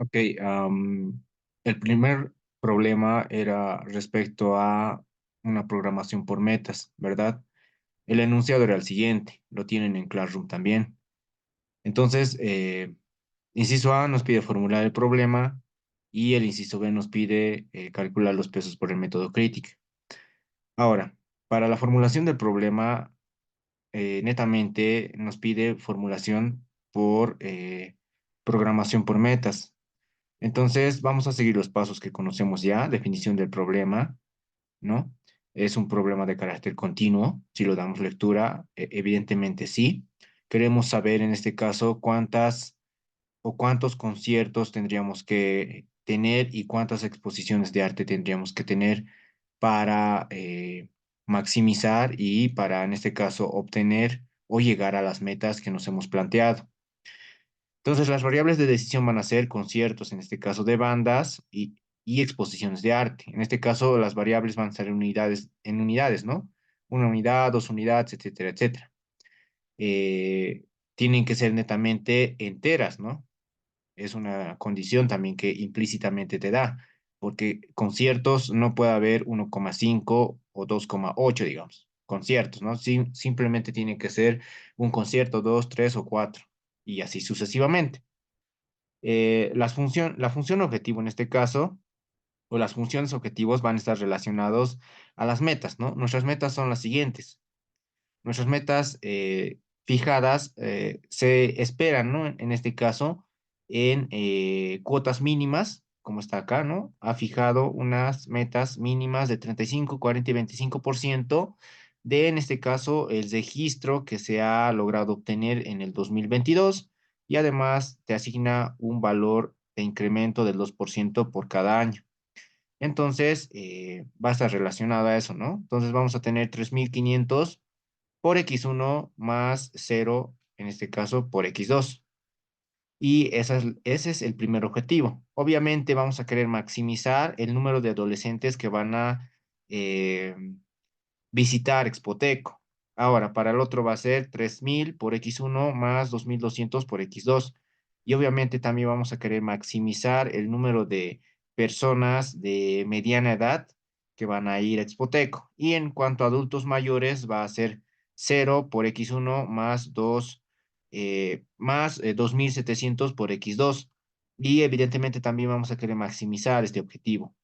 Ok, el primer problema era respecto a una programación por metas, ¿verdad? El enunciado era el siguiente, lo tienen en Classroom también. Entonces, inciso A nos pide formular el problema y el inciso B nos pide calcular los pesos por el método crítico. Ahora, para la formulación del problema, netamente nos pide formulación por programación por metas. Entonces, vamos a seguir los pasos que conocemos ya, definición del problema, ¿no? Es un problema de carácter continuo, si lo damos lectura, evidentemente sí. Queremos saber en este caso cuántas o cuántos conciertos tendríamos que tener y cuántas exposiciones de arte tendríamos que tener para maximizar y para, en este caso, obtener o llegar a las metas que nos hemos planteado. Entonces, las variables de decisión van a ser conciertos, en este caso de bandas, y exposiciones de arte. En este caso, las variables van a ser en unidades, ¿no? Una unidad, dos unidades, etcétera, etcétera. Eh, Tienen que ser netamente enteras, ¿no? Es una condición también que implícitamente te da, porque conciertos no puede haber 1,5 o 2,8, digamos, conciertos, ¿no? Simplemente tiene que ser un concierto, dos, tres o cuatro, y así sucesivamente. La función objetivo en este caso, o las funciones objetivos van a estar relacionados a las metas, ¿no? Nuestras metas son las siguientes. Nuestras metas fijadas se esperan, ¿no? En este caso, en cuotas mínimas, como está acá, ¿no? Ha fijado unas metas mínimas de 35, 40 y 25% de, en este caso, el registro que se ha logrado obtener en el 2022 y además te asigna un valor de incremento del 2% por cada año. Entonces, va a estar relacionado a eso, ¿no? Entonces, vamos a tener 3.500 por x1 más cero, en este caso por x2. Y ese es el primer objetivo. Obviamente vamos a querer maximizar el número de adolescentes que van a eh, visitar Expoteco. Ahora, para el otro va a ser 3.000 por x1 más 2.200 por x2. Y obviamente también vamos a querer maximizar el número de personas de mediana edad que van a ir a Expoteco. Y en cuanto a adultos mayores, va a ser 0 por x1 más 2 más 2.700 por x2. Y evidentemente también vamos a querer maximizar este objetivo.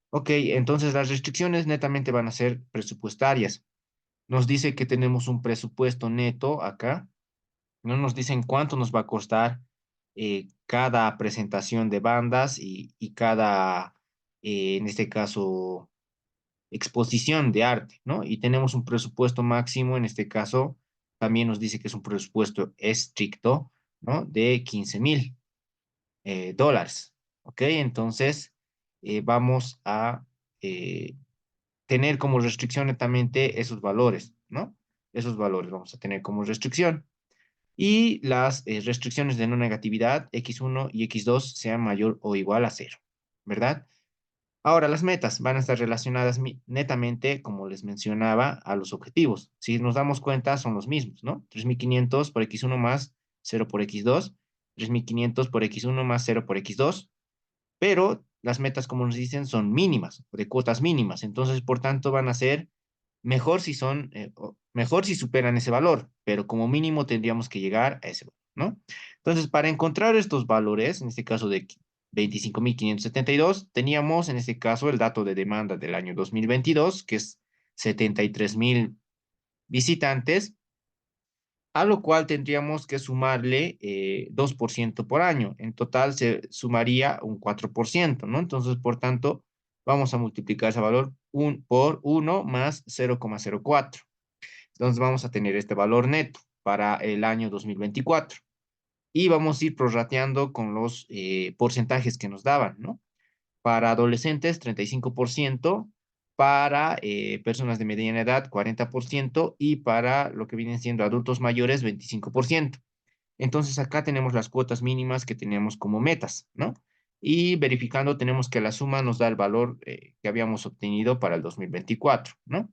Ok, entonces las restricciones netamente van a ser presupuestarias. Nos dice que tenemos un presupuesto neto acá. No nos dicen cuánto nos va a costar cada presentación de bandas y cada, en este caso, exposición de arte, ¿no? Y tenemos un presupuesto máximo, en este caso, también nos dice que es un presupuesto estricto, ¿no? De 15.000 dólares, ¿ok? Entonces, vamos a tener como restricción netamente esos valores, ¿no? Esos valores vamos a tener como restricción. Y las restricciones de no negatividad, x1 y x2, sean mayor o igual a cero, ¿verdad? Ahora, las metas van a estar relacionadas netamente, como les mencionaba, a los objetivos. Si nos damos cuenta, son los mismos, ¿no? 3.500 por x1 más cero por x2, 3.500 por x1 más cero por x2, pero las metas, como nos dicen, son mínimas, de cuotas mínimas. Entonces, por tanto, van a ser mejor si son, mejor si superan ese valor, pero como mínimo tendríamos que llegar a ese valor, ¿no? Entonces, para encontrar estos valores, en este caso de 25.572, teníamos en este caso el dato de demanda del año 2022, que es 73.000 visitantes, a lo cual tendríamos que sumarle 2% por año. En total se sumaría un 4%, ¿no? Entonces, por tanto, vamos a multiplicar ese valor por 1 más 0,04. Entonces, vamos a tener este valor neto para el año 2024. Y vamos a ir prorrateando con los porcentajes que nos daban, ¿no? Para adolescentes 35%, para personas de mediana edad 40% y para lo que vienen siendo adultos mayores 25%. Entonces acá tenemos las cuotas mínimas que tenemos como metas, ¿no? Y verificando tenemos que la suma nos da el valor que habíamos obtenido para el 2024, ¿no?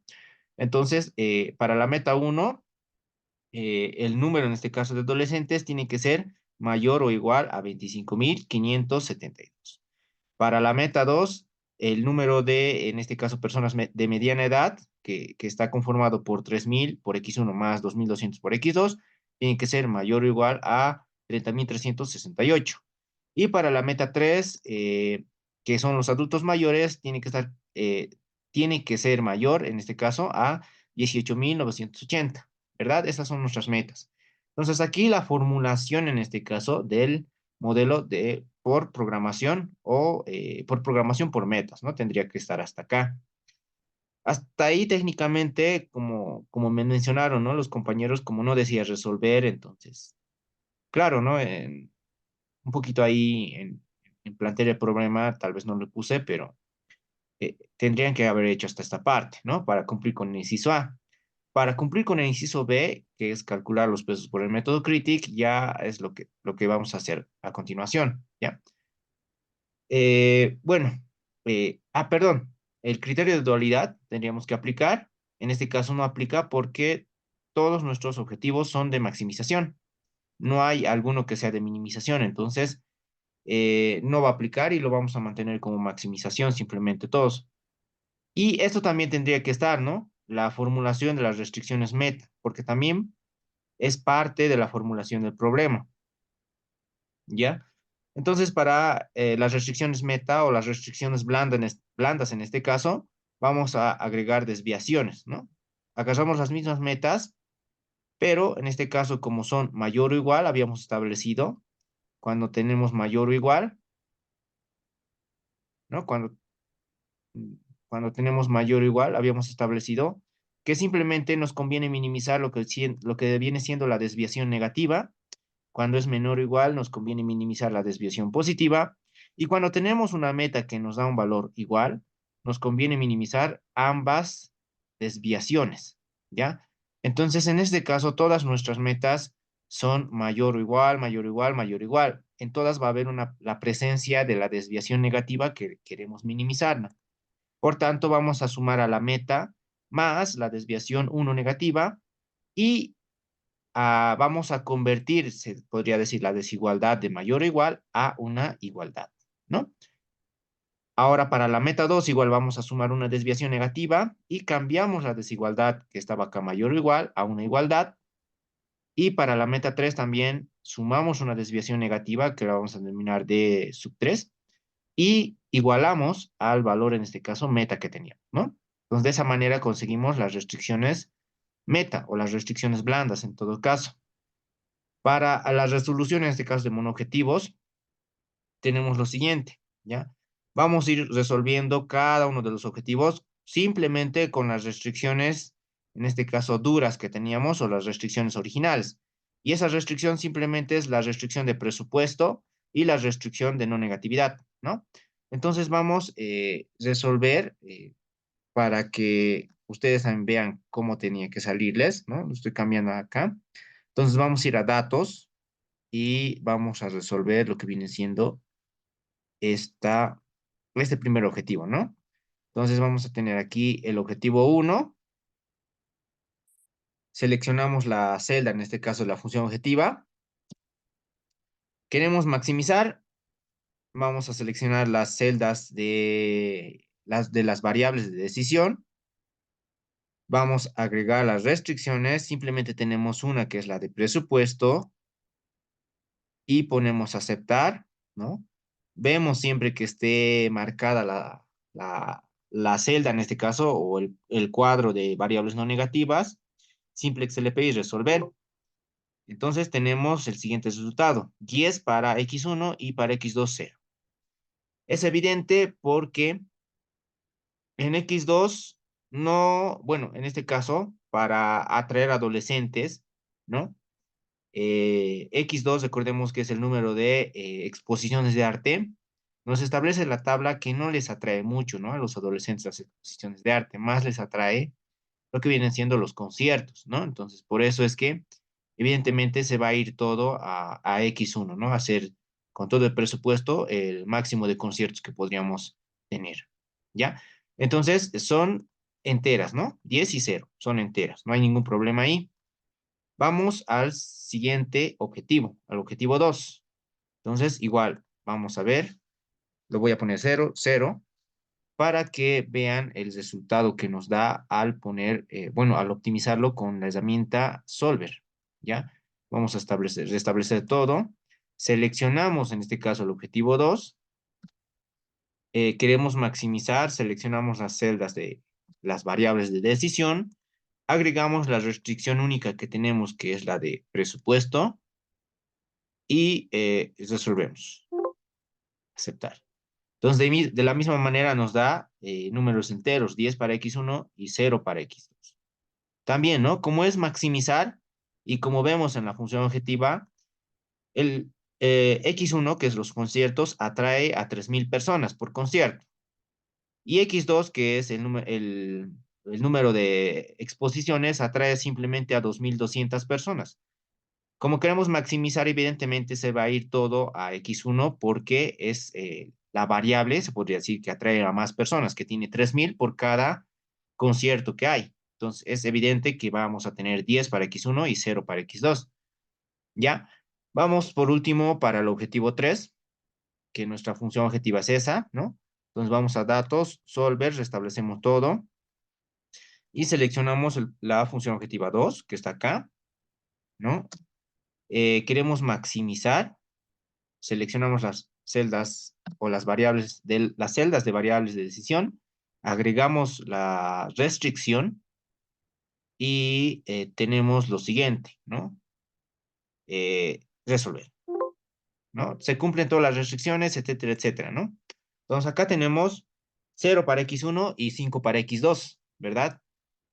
Entonces, para la meta uno, el número en este caso de adolescentes tiene que ser mayor o igual a 25.572. Para la meta 2, el número de, en este caso, personas de mediana edad, que está conformado por 3.000 por X1 más 2.200 por X2, tiene que ser mayor o igual a 30.368. Y para la meta 3, que son los adultos mayores, tiene que ser mayor, en este caso, a 18.980, ¿verdad? Esas son nuestras metas. Entonces, aquí la formulación, en este caso, del modelo de por programación o por programación por metas, ¿no? Tendría que estar hasta acá. Hasta ahí técnicamente, como me mencionaron, ¿no? Los compañeros, como no decía resolver, entonces, claro, ¿no? Un poquito ahí en plantear el problema, tal vez no lo puse, pero tendrían que haber hecho hasta esta parte, ¿no? Para cumplir con el inciso A. Para cumplir con el inciso B, que es calcular los pesos por el método CRITIC, ya es lo que vamos a hacer a continuación, ¿ya? Bueno, perdón, el criterio de dualidad tendríamos que aplicar. En este caso no aplica porque todos nuestros objetivos son de maximización. No hay alguno que sea de minimización, entonces no va a aplicar y lo vamos a mantener como maximización simplemente todos. Y esto también tendría que estar, ¿no? La formulación de las restricciones meta, porque también es parte de la formulación del problema, ¿ya? Entonces, para las restricciones meta o las restricciones blandas en este caso, vamos a agregar desviaciones, ¿no? Agarramos las mismas metas, pero en este caso, como son mayor o igual, habíamos establecido, cuando tenemos mayor o igual, ¿no? Cuando tenemos mayor o igual, habíamos establecido que simplemente nos conviene minimizar lo que viene siendo la desviación negativa. Cuando es menor o igual, nos conviene minimizar la desviación positiva. Y cuando tenemos una meta que nos da un valor igual, nos conviene minimizar ambas desviaciones, ¿ya? Entonces, en este caso, todas nuestras metas son mayor o igual, mayor o igual, mayor o igual. En todas va a haber la presencia de la desviación negativa que queremos minimizar, ¿no? Por tanto, vamos a sumar a la meta más la desviación 1 negativa y vamos a convertir, se podría decir, la desigualdad de mayor o igual a una igualdad, ¿no? Ahora, para la meta 2 igual vamos a sumar una desviación negativa y cambiamos la desigualdad que estaba acá mayor o igual a una igualdad. Y para la meta 3 también sumamos una desviación negativa que la vamos a denominar de sub 3 y igualamos al valor, en este caso, meta que teníamos, ¿no? Entonces, de esa manera conseguimos las restricciones meta o las restricciones blandas en todo caso. Para la resolución, en este caso de monoobjetivos, tenemos lo siguiente, ¿ya? Vamos a ir resolviendo cada uno de los objetivos simplemente con las restricciones, en este caso duras que teníamos o las restricciones originales. Y esa restricción simplemente es la restricción de presupuesto y la restricción de no negatividad, ¿no? Entonces vamos a resolver para que ustedes también vean cómo tenía que salirles, ¿no? Lo estoy cambiando acá. Entonces vamos a ir a datos y vamos a resolver lo que viene siendo esta, este primer objetivo, ¿no? Entonces vamos a tener aquí el objetivo uno, seleccionamos la celda, en este caso la función objetiva, queremos maximizar, vamos a seleccionar las celdas de las variables de decisión, vamos a agregar las restricciones, simplemente tenemos una que es la de presupuesto y ponemos aceptar, ¿no? Vemos siempre que esté marcada la celda en este caso o el cuadro de variables no negativas, simple XLP y resolver. Entonces tenemos el siguiente resultado, 10 para X1 y para X2, 0. Es evidente porque en X2 no, bueno, en este caso, para atraer adolescentes, ¿no? X2, recordemos que es el número de exposiciones de arte, nos establece la tabla que no les atrae mucho, ¿no? A los adolescentes las exposiciones de arte, más les atrae lo que vienen siendo los conciertos, ¿no? Entonces, por eso es que, evidentemente, se va a ir todo a X1, ¿no? A hacer con todo el presupuesto el máximo de conciertos que podríamos tener, ¿ya? Entonces, son enteras, ¿no? 10 y 0, son enteras, no hay ningún problema ahí. Vamos al siguiente objetivo, al objetivo 2. Entonces, igual, vamos a ver, lo voy a poner 0, 0, para que vean el resultado que nos da al poner, bueno, al optimizarlo con la herramienta Solver, ¿ya? Vamos a restablecer todo. Seleccionamos, en este caso, el objetivo 2. Queremos maximizar, seleccionamos las celdas de las variables de decisión. Agregamos la restricción única que tenemos, que es la de presupuesto, y resolvemos. Aceptar. Entonces, de la misma manera nos da números enteros, 10 para x1 y 0 para x2. También, ¿no? Como es maximizar, y como vemos en la función objetiva, el x1, que es los conciertos, atrae a 3.000 personas por concierto. Y x2, que es el número de exposiciones, atrae simplemente a 2.200 personas. Como queremos maximizar, evidentemente se va a ir todo a x1 porque es la variable, se podría decir, que atrae a más personas, que tiene 3.000 por cada concierto que hay. Entonces, es evidente que vamos a tener 10 para x1 y 0 para x2. ¿Ya? Vamos por último para el objetivo 3, que nuestra función objetiva es esa, ¿no? Entonces vamos a datos, solver, restablecemos todo y seleccionamos la función objetiva 2, que está acá, ¿no? Queremos maximizar, seleccionamos las celdas o las variables las celdas de variables de decisión, agregamos la restricción y tenemos lo siguiente, ¿no? Resolver, ¿no? Se cumplen todas las restricciones, etcétera, etcétera, ¿no? Entonces acá tenemos 0 para x1 y 5 para x2, ¿verdad?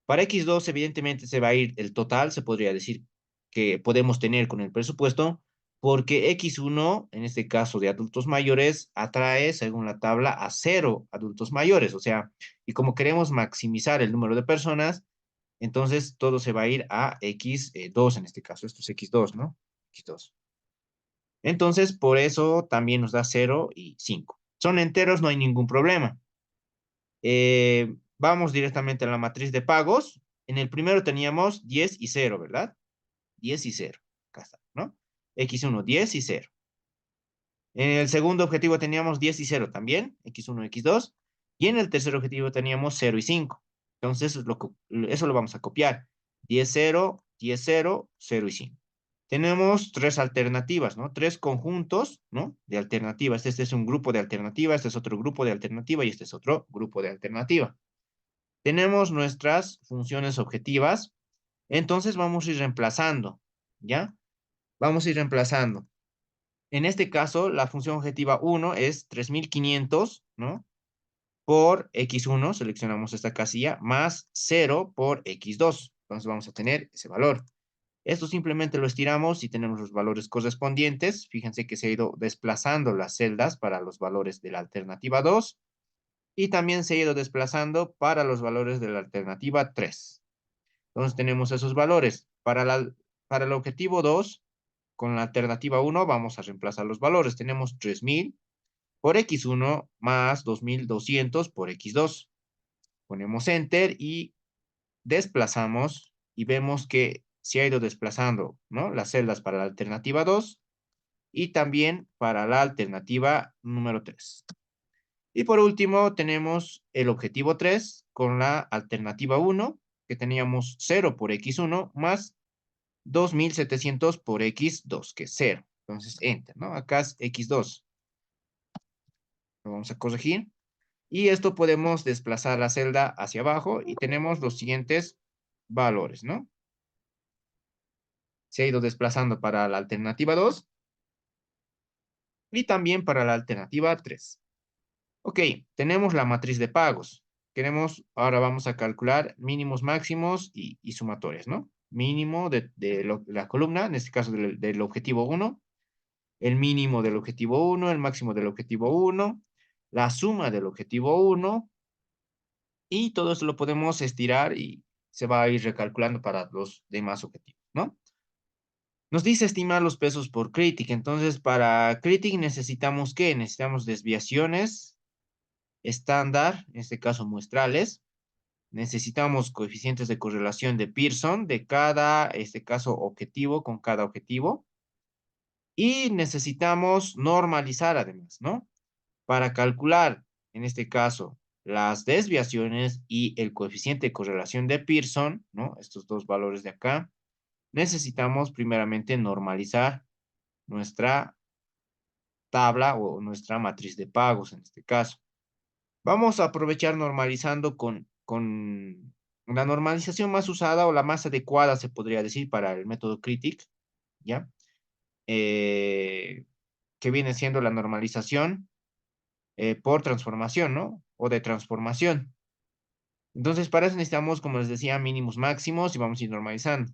Para x2, evidentemente, se va a ir el total, se podría decir, que podemos tener con el presupuesto, porque x1, en este caso de adultos mayores, atrae, según la tabla, a 0 adultos mayores. O sea, y como queremos maximizar el número de personas, entonces todo se va a ir a x2 en este caso. Esto es x2, ¿no? X2. Entonces, por eso también nos da 0 y 5. Son enteros, no hay ningún problema. Vamos directamente a la matriz de pagos. En el primero teníamos 10 y 0, ¿verdad? 10 y 0. Acá está, ¿no? X1, 10 y 0. En el segundo objetivo teníamos 10 y 0 también, X1, X2. Y en el tercer objetivo teníamos 0 y 5. Entonces, eso lo vamos a copiar. 10, 0, 10, 0, 0 y 5. Tenemos tres alternativas, ¿no? Tres conjuntos, ¿no? De alternativas. Este es un grupo de alternativas, este es otro grupo de alternativa y este es otro grupo de alternativa. Tenemos nuestras funciones objetivas, entonces vamos a ir reemplazando, ¿ya? Vamos a ir reemplazando. En este caso, la función objetiva 1 es 3.500, ¿no? Por x1, seleccionamos esta casilla, más 0 por x2. Entonces vamos a tener ese valor. Esto simplemente lo estiramos y tenemos los valores correspondientes. Fíjense que se ha ido desplazando las celdas para los valores de la alternativa 2 y también se ha ido desplazando para los valores de la alternativa 3. Entonces tenemos esos valores. Para el objetivo 2, con la alternativa 1 vamos a reemplazar los valores. Tenemos 3.000 por x1 más 2.200 por x2. Ponemos enter y desplazamos y vemos que se ha ido desplazando, ¿no? Las celdas para la alternativa 2 y también para la alternativa número 3. Y por último tenemos el objetivo 3 con la alternativa 1, que teníamos 0 por x1 más 2.700 por x2, que es 0. Entonces, enter, ¿no? Acá es x2. Lo vamos a corregir. Y esto podemos desplazar la celda hacia abajo y tenemos los siguientes valores, ¿no? Se ha ido desplazando para la alternativa 2 y también para la alternativa 3. Ok, tenemos la matriz de pagos. Ahora vamos a calcular mínimos, máximos y sumatorias, ¿no? Mínimo de la columna, en este caso del objetivo 1, el mínimo del objetivo 1, el máximo del objetivo 1, la suma del objetivo 1, y todo eso lo podemos estirar y se va a ir recalculando para los demás objetivos, ¿no? Nos dice estimar los pesos por Critic. Entonces, para Critic necesitamos ¿qué? Necesitamos desviaciones estándar, en este caso muestrales, necesitamos coeficientes de correlación de Pearson de cada, este caso, objetivo con cada objetivo. Y necesitamos normalizar además, ¿no? Para calcular, en este caso, las desviaciones y el coeficiente de correlación de Pearson, ¿no? Estos dos valores de acá, necesitamos primeramente normalizar nuestra tabla o nuestra matriz de pagos en este caso. Vamos a aprovechar normalizando con la normalización más usada o la más adecuada, se podría decir, para el método Critic, ¿ya? Que viene siendo la normalización por transformación, ¿no? O de transformación. Entonces, para eso necesitamos, como les decía, mínimos máximos y vamos a ir normalizando.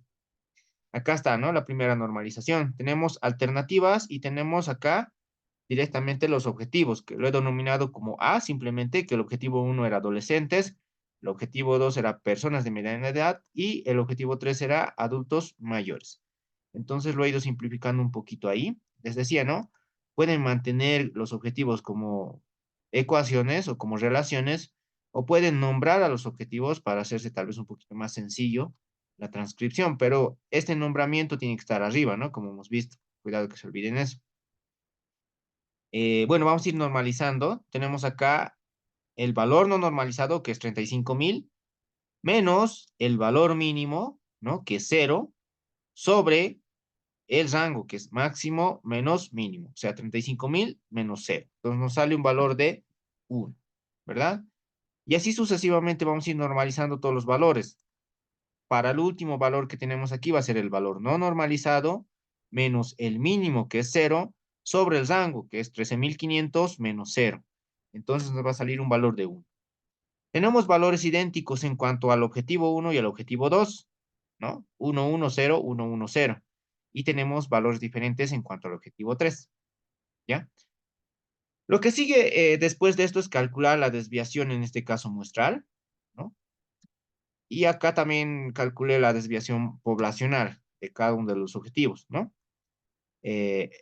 Acá está, ¿no? La primera normalización. Tenemos alternativas y tenemos acá directamente los objetivos, que lo he denominado como A, simplemente que el objetivo 1 era adolescentes, el objetivo 2 era personas de mediana edad y el objetivo 3 era adultos mayores. Entonces lo he ido simplificando un poquito ahí. Les decía, ¿no? Pueden mantener los objetivos como ecuaciones o como relaciones, o pueden nombrar a los objetivos para hacerse tal vez un poquito más sencillo la transcripción, pero este nombramiento tiene que estar arriba, ¿no? Como hemos visto. Cuidado que se olviden eso. Bueno, vamos a ir normalizando. Tenemos acá el valor no normalizado, que es 35,000, menos el valor mínimo, ¿no? Que es 0, sobre el rango, que es máximo menos mínimo. O sea, 35,000 menos 0. Entonces nos sale un valor de 1, ¿verdad? Y así sucesivamente vamos a ir normalizando todos los valores. Para el último valor que tenemos aquí va a ser el valor no normalizado menos el mínimo, que es 0, sobre el rango, que es 13,500 menos 0. Entonces nos va a salir un valor de 1. Tenemos valores idénticos en cuanto al objetivo 1 y al objetivo 2, ¿no? 1, 1, 0, 1, 1, 0. Y tenemos valores diferentes en cuanto al objetivo 3, ¿ya? Lo que sigue después de esto es calcular la desviación, en este caso muestral, ¿no? Y acá también calculé la desviación poblacional de cada uno de los objetivos, ¿no?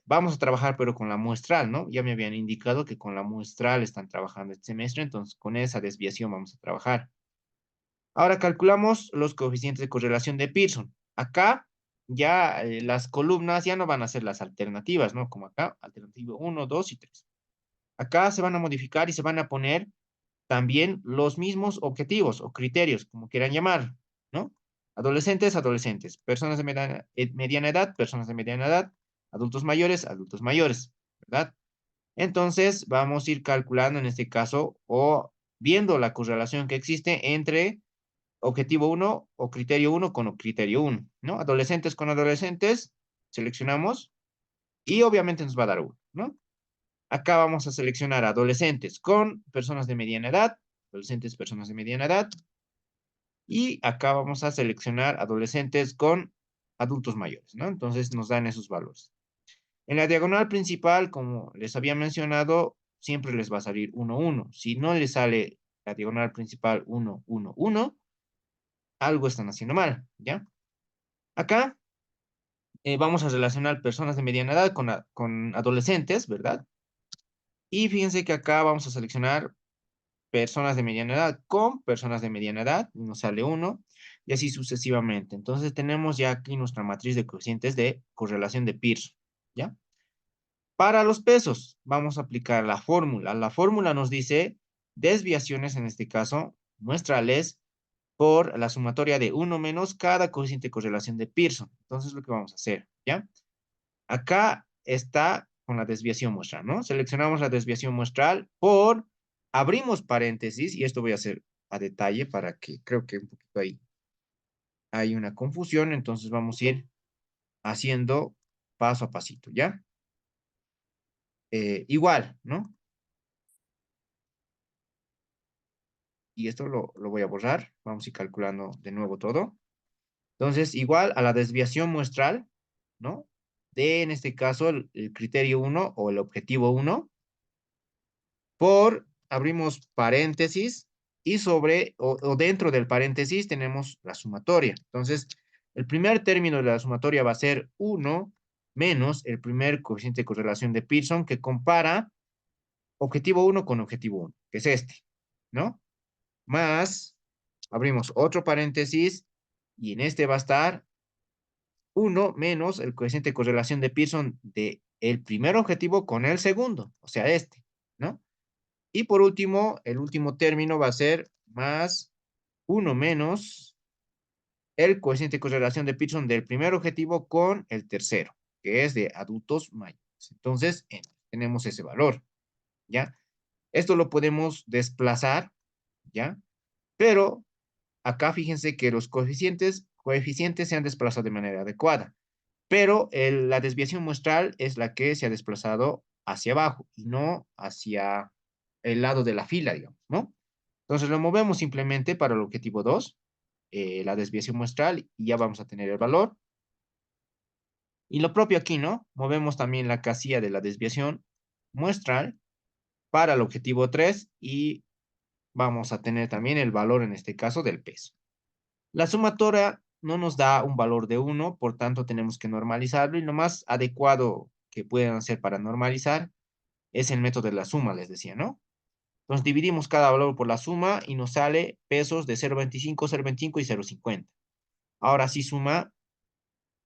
Vamos a trabajar pero con la muestral, ¿no? Ya me habían indicado que con la muestral están trabajando este semestre, entonces con esa desviación vamos a trabajar. Ahora calculamos los coeficientes de correlación de Pearson. Acá ya las columnas ya no van a ser las alternativas, ¿no? Como acá, alternativa 1, 2 y 3. Acá se van a modificar y se van a poner también los mismos objetivos o criterios, como quieran llamar, ¿no? Adolescentes, adolescentes, personas de mediana edad, personas de mediana edad, adultos mayores, ¿verdad? Entonces, vamos a ir calculando en este caso o viendo la correlación que existe entre objetivo 1 o criterio 1 con criterio 1, ¿no? Adolescentes con adolescentes, seleccionamos y obviamente nos va a dar 1, ¿no? Acá vamos a seleccionar adolescentes con personas de mediana edad, adolescentes, personas de mediana edad, y acá vamos a seleccionar adolescentes con adultos mayores, ¿no? Entonces nos dan esos valores. En la diagonal principal, como les había mencionado, siempre les va a salir 1, 1. Si no les sale la diagonal principal 1, 1, 1, algo están haciendo mal, ¿ya? Acá vamos a relacionar personas de mediana edad con adolescentes, ¿verdad? Y fíjense que acá vamos a seleccionar personas de mediana edad con personas de mediana edad, y nos sale 1, y así sucesivamente. Entonces tenemos ya aquí nuestra matriz de coeficientes de correlación de Pearson, ¿ya? Para los pesos, vamos a aplicar la fórmula. La fórmula nos dice desviaciones, en este caso, muestrales, por la sumatoria de 1 menos cada coeficiente de correlación de Pearson. Entonces, lo que vamos a hacer, ¿ya? Acá está con la desviación muestral, ¿no? Seleccionamos la desviación muestral por, abrimos paréntesis, y esto voy a hacer a detalle para que creo que un poquito ahí hay una confusión, entonces vamos a ir haciendo paso a pasito, ¿ya? Igual, ¿no? Y esto lo voy a borrar, vamos a ir calculando de nuevo todo. Entonces, igual a la desviación muestral, ¿no? De, en este caso, el criterio 1 o el objetivo 1 por, abrimos paréntesis, y sobre o dentro del paréntesis tenemos la sumatoria. Entonces, el primer término de la sumatoria va a ser 1 menos el primer coeficiente de correlación de Pearson que compara objetivo 1 con objetivo 1, que es este, ¿no? Más Abrimos otro paréntesis y en este va a estar 1 menos el coeficiente de correlación de Pearson de el primer objetivo con el segundo, o sea, este, ¿no? Y por último, el último término va a ser más 1 menos el coeficiente de correlación de Pearson del primer objetivo con el tercero, que es de adultos mayores. Entonces, tenemos ese valor, ¿ya? Esto lo podemos desplazar, ¿ya? Pero acá fíjense que los coeficientes se han desplazado de manera adecuada, pero la desviación muestral es la que se ha desplazado hacia abajo y no hacia el lado de la fila, digamos, ¿no? Entonces lo movemos simplemente para el objetivo 2, la desviación muestral, y ya vamos a tener el valor. Y lo propio aquí, ¿no? Movemos también la casilla de la desviación muestral para el objetivo 3 y vamos a tener también el valor, en este caso, del peso. La sumatoria no nos da un valor de 1, por tanto tenemos que normalizarlo y lo más adecuado que pueden hacer para normalizar es el método de la suma, les decía, ¿no? Entonces dividimos cada valor por la suma y nos sale pesos de 0,25, 0,25 y 0,50. Ahora sí suma,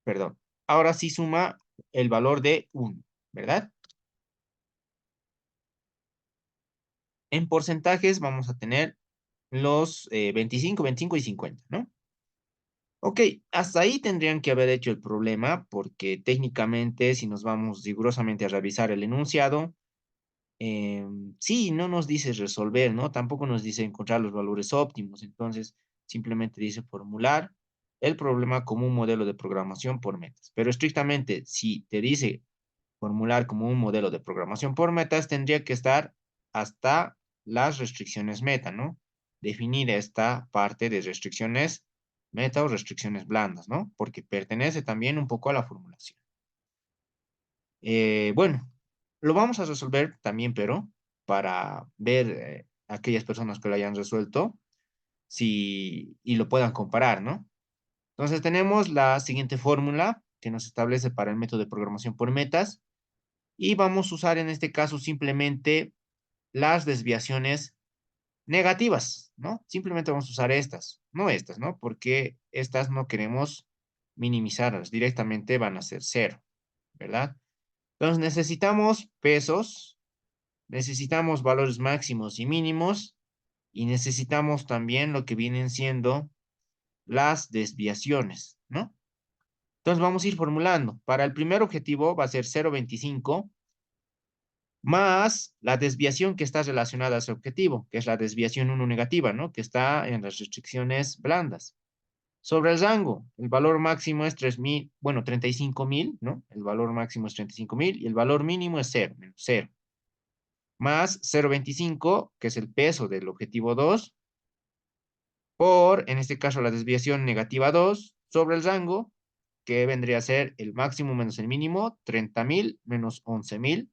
perdón, ahora sí suma el valor de 1, ¿verdad? En porcentajes vamos a tener los 25, 25 y 50, ¿no? Ok, hasta ahí tendrían que haber hecho el problema, porque técnicamente, si nos vamos rigurosamente a revisar el enunciado, sí, no nos dice resolver, ¿no? Tampoco nos dice encontrar los valores óptimos. Entonces, simplemente dice formular el problema como un modelo de programación por metas. Pero estrictamente, si te dice formular como un modelo de programación por metas, tendría que estar hasta las restricciones meta, ¿no? Definir esta parte de restricciones meta o restricciones blandas, ¿no? Porque pertenece también un poco a la formulación. Bueno, lo vamos a resolver también, pero para ver aquellas personas que lo hayan resuelto y lo puedan comparar, ¿no? Entonces tenemos la siguiente fórmula que nos establece para el método de programación por metas y vamos a usar en este caso simplemente las desviaciones negativas, ¿no? Simplemente vamos a usar estas, ¿no? Porque estas no queremos minimizarlas, directamente van a ser cero, ¿verdad? Entonces necesitamos pesos, necesitamos valores máximos y mínimos y necesitamos también lo que vienen siendo las desviaciones, ¿no? Entonces vamos a ir formulando. Para el primer objetivo va a ser 0,25 más la desviación que está relacionada a ese objetivo, que es la desviación 1 negativa, ¿no? Que está en las restricciones blandas. Sobre el rango, el valor máximo es 3,000, bueno, 35,000, ¿no? El valor máximo es 35,000 y el valor mínimo es 0, menos 0. Más 0,25, que es el peso del objetivo 2, por, en este caso, la desviación negativa 2, sobre el rango, que vendría a ser el máximo menos el mínimo, 30,000 menos 11,000,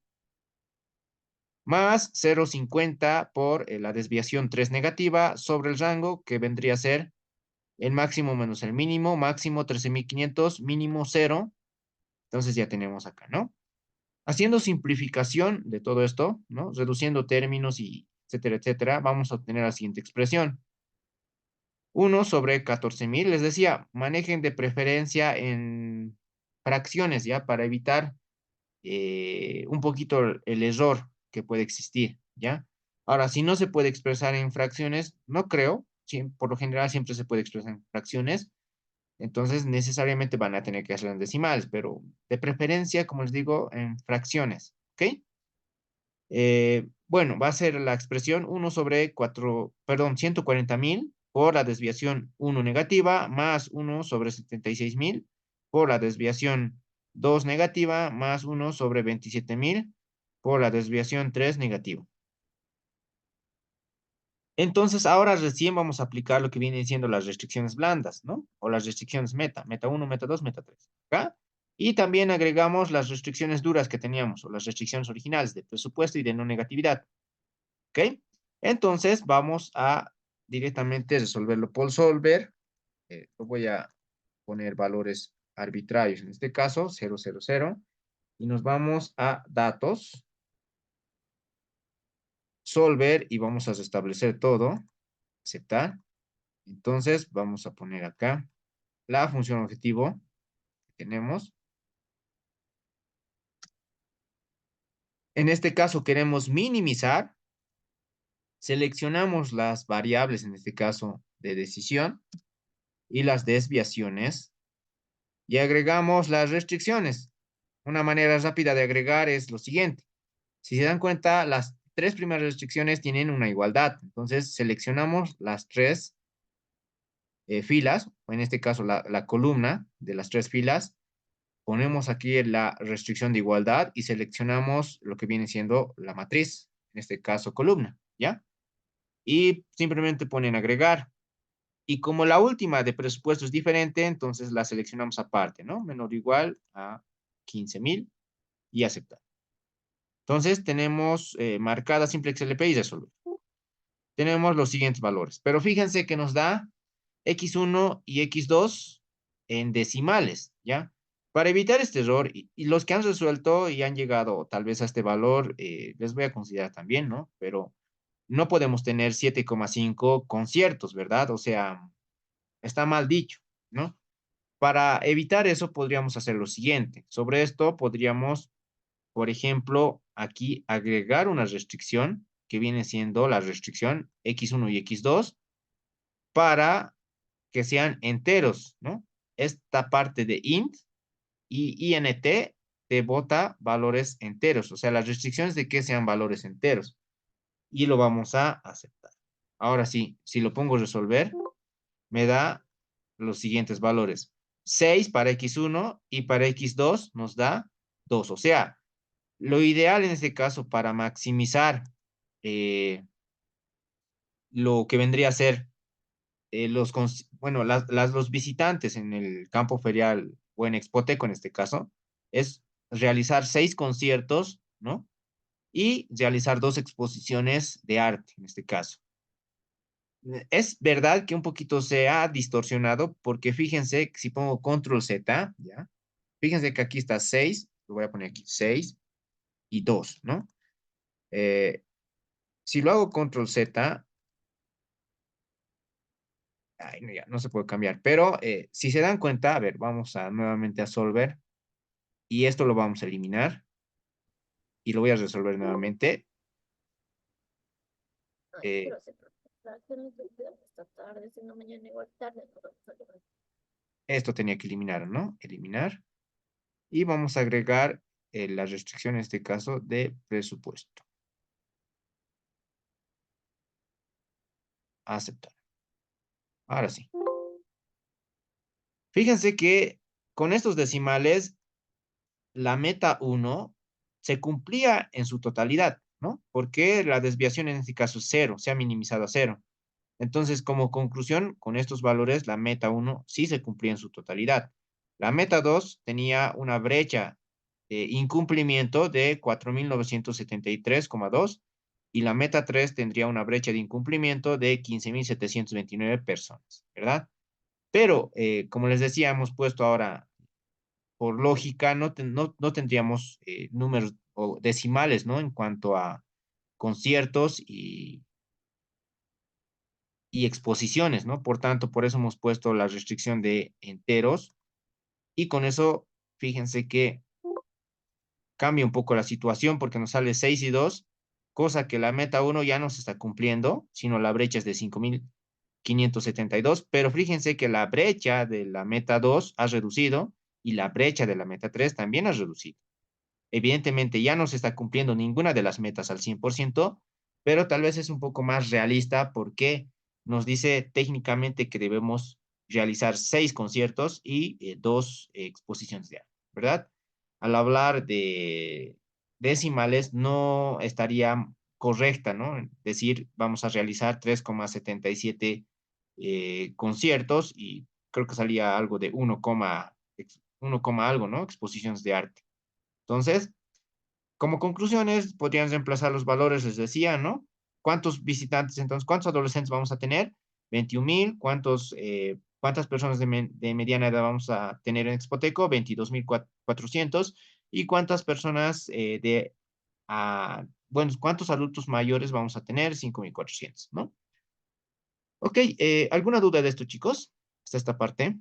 más 0,50 por la desviación 3 negativa sobre el rango, que vendría a ser el máximo menos el mínimo, máximo 13,500, mínimo 0. Entonces ya tenemos acá, ¿no? Haciendo simplificación de todo esto, ¿no? Reduciendo términos y etcétera, etcétera, vamos a obtener la siguiente expresión. 1 sobre 14,000, les decía, manejen de preferencia en fracciones, ¿ya? Para evitar un poquito el error que puede existir, ¿ya? Ahora, si no se puede expresar en fracciones, no creo, por lo general siempre se puede expresar en fracciones, entonces necesariamente van a tener que hacerlo en decimales, pero de preferencia, como les digo, en fracciones, ¿ok? Bueno, va a ser la expresión 1 sobre 4, perdón, 140,000 por la desviación 1 negativa, más 1 sobre 76,000 por la desviación 2 negativa, más 1 sobre 27,000 por la desviación 3 negativa. Entonces, ahora recién vamos a aplicar lo que vienen siendo las restricciones blandas, ¿no? O las restricciones meta, meta 1, meta 2, meta 3. ¿Acá? Y también agregamos las restricciones duras que teníamos, o las restricciones originales de presupuesto y de no negatividad. ¿Ok? Entonces vamos a directamente resolverlo por solver. Lo voy a poner valores arbitrarios, en este caso 0, 0, 0. Y nos vamos a datos, solver, y vamos a restablecer todo, aceptar. Entonces, vamos a poner acá la función objetivo que tenemos. En este caso queremos minimizar. Seleccionamos las variables, en este caso, de decisión y las desviaciones y agregamos las restricciones. Una manera rápida de agregar es lo siguiente. Si se dan cuenta, las tres primeras restricciones tienen una igualdad. Entonces, seleccionamos las tres filas, o en este caso la columna de las tres filas. Ponemos aquí la restricción de igualdad y seleccionamos lo que viene siendo la matriz, en este caso columna, ¿ya? Y simplemente ponen agregar. Y como la última de presupuesto es diferente, entonces la seleccionamos aparte, ¿no? Menor o igual a 15,000 y aceptar. Entonces tenemos marcada simple XLP y resolver. Tenemos los siguientes valores, pero fíjense que nos da X1 y X2 en decimales, ¿ya? Para evitar este error, y los que han resuelto y han llegado tal vez a este valor, les voy a considerar también, ¿no? Pero no podemos tener 7,5 conciertos, ¿verdad? O sea, está mal dicho, ¿no? Para evitar eso, podríamos hacer lo siguiente. Sobre esto, podríamos, por ejemplo, aquí agregar una restricción que viene siendo la restricción X1 y X2 para que sean enteros, ¿no? Esta parte de int y int te bota valores enteros, o sea, las restricciones de que sean valores enteros. Y lo vamos a aceptar. Ahora sí, si lo pongo a resolver, me da los siguientes valores. 6 para x1 y para x2 nos da 2. O sea, lo ideal en este caso para maximizar lo que vendría a ser bueno, los visitantes en el campo ferial o en Expoteco en este caso, es realizar 6 conciertos, ¿no? Y realizar 2 exposiciones de arte en este caso. Es verdad que un poquito se ha distorsionado porque fíjense que si pongo control Z, ¿ya? Fíjense que aquí está 6, lo voy a poner aquí, 6 y 2, ¿no? Eh, si lo hago control Z, ay, no, ya, no se puede cambiar, pero si se dan cuenta, a ver, vamos a nuevamente a solver y esto lo vamos a eliminar y lo voy a resolver nuevamente. Ay, Eh, quiero hacer protestar, que no estoy cuidando esta tarde, si no mañana igual tarde, no vamos a lograr. esto tenía que eliminar, ¿no? Eliminar. Y vamos a agregar la restricción en este caso de presupuesto. Aceptar. Ahora sí. Fíjense que con estos decimales, la meta 1 se cumplía en su totalidad, ¿no? Porque la desviación en este caso es 0, se ha minimizado a 0. Entonces, como conclusión, con estos valores, la meta 1 sí se cumplía en su totalidad. La meta 2 tenía una brecha de incumplimiento de 4,973,2 y la meta 3 tendría una brecha de incumplimiento de 15,729 personas, ¿verdad? Pero, como les decía, hemos puesto ahora, por lógica, no tendríamos números o decimales, ¿no? En cuanto a conciertos y exposiciones, ¿no? Por tanto, por eso hemos puesto la restricción de enteros y con eso, fíjense que cambia un poco la situación porque nos sale 6 y 2, cosa que la meta 1 ya no se está cumpliendo, sino la brecha es de 5,572, pero fíjense que la brecha de la meta 2 ha reducido y la brecha de la meta 3 también ha reducido. Evidentemente ya no se está cumpliendo ninguna de las metas al 100%, pero tal vez es un poco más realista porque nos dice técnicamente que debemos realizar 6 conciertos y 2 exposiciones de arte, ¿verdad? Al hablar de decimales no estaría correcta, ¿no? Decir, vamos a realizar 3,77 conciertos y creo que salía algo de 1, algo, ¿no? Exposiciones de arte. Entonces, como conclusiones, podrían reemplazar los valores, les decía, ¿no? ¿Cuántos visitantes, entonces, cuántos adolescentes vamos a tener? 21,000. ¿Cuántas personas de mediana edad vamos a tener en Expoteco? 22,400. ¿Y cuántas personas bueno, cuántos adultos mayores vamos a tener? 5,400, ¿no? Ok, ¿alguna duda de esto, chicos? Hasta esta parte.